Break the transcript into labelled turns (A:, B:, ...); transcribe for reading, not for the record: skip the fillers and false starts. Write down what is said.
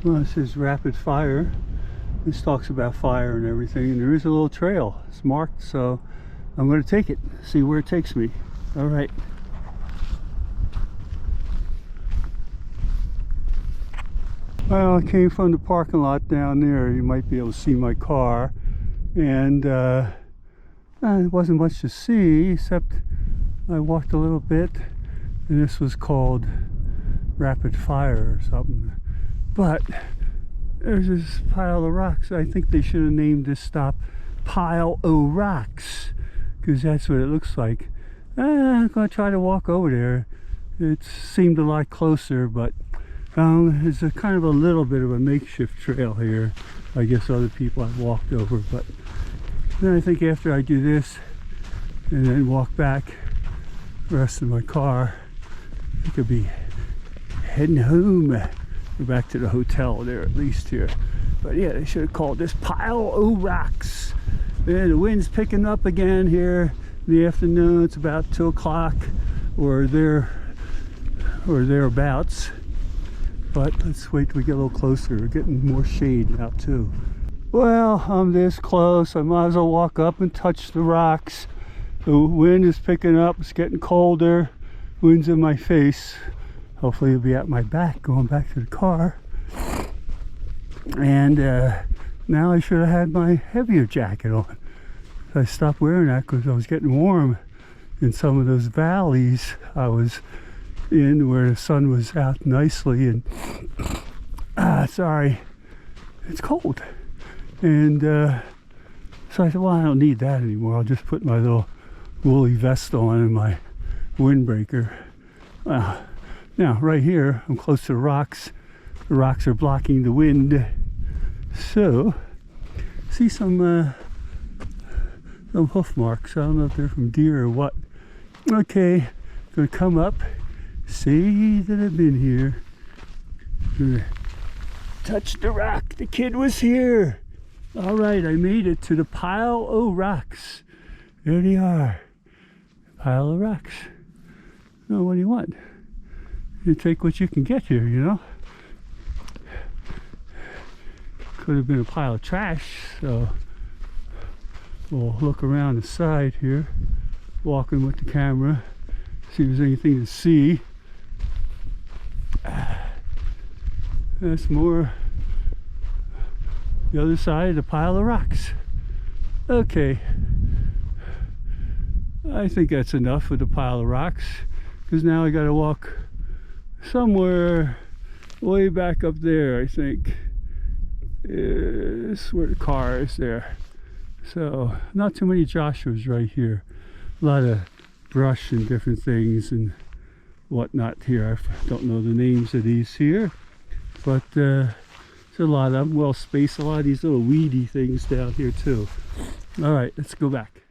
A: Well, it says rapid fire. This talks about fire and everything, and there is a little trail. It's marked, so I'm going to take it, see where it takes me. All right. Well, I came from the parking lot down there. You might be able to see my car, and there wasn't much to see except I walked a little bit, and this was called rapid fire or something. But there's this pile of rocks. I think they should have named this stop Pile o' Rocks, because that's what it looks like. I'm going to try to walk over there. It seemed a lot closer, but there's a kind of a little bit of a makeshift trail here. I guess other people have walked over, but then I think after I do this and then walk back the rest of my car, I could be heading home. We're back to the hotel there, at least here. But yeah, they should have called this Pile o' Rocks. And the wind's picking up again here in the afternoon. It's about 2 o'clock or thereabouts. But let's wait till we get a little closer. We're getting more shade now too. Well, I'm this close. I might as well walk up and touch the rocks. The wind is picking up. It's getting colder. Wind's in my face. Hopefully it'll be at my back going back to the car. And now I should have had my heavier jacket on. I stopped wearing that because I was getting warm in some of those valleys I was in where the sun was out nicely, and sorry, it's cold. And so I said, well, I don't need that anymore. I'll just put my little woolly vest on and my windbreaker. Now right here I'm close to the rocks. The rocks are blocking the wind, so see some hoof marks. I don't know if they're from deer or what. Okay, gonna come up, say that I've been here, gonna touch the rock. The kid was here. All right, I made it to the Pile o' Rocks. There they are, Pile of Rocks. Oh, what do you want? You take what you can get here, you know. Could have been a pile of trash, so we'll look around the side here, walking with the camera, see if there's anything to see. That's more the other side of the pile of rocks. Okay, I think that's enough with the pile of rocks, because now I got to walk somewhere way back up there. I think is where the car is there. So not too many Joshuas right here. A lot of brush and different things and whatnot here. I don't know the names of these here, but there's a lot of them, well spaced. A lot of these little weedy things down here too. All right, let's go back.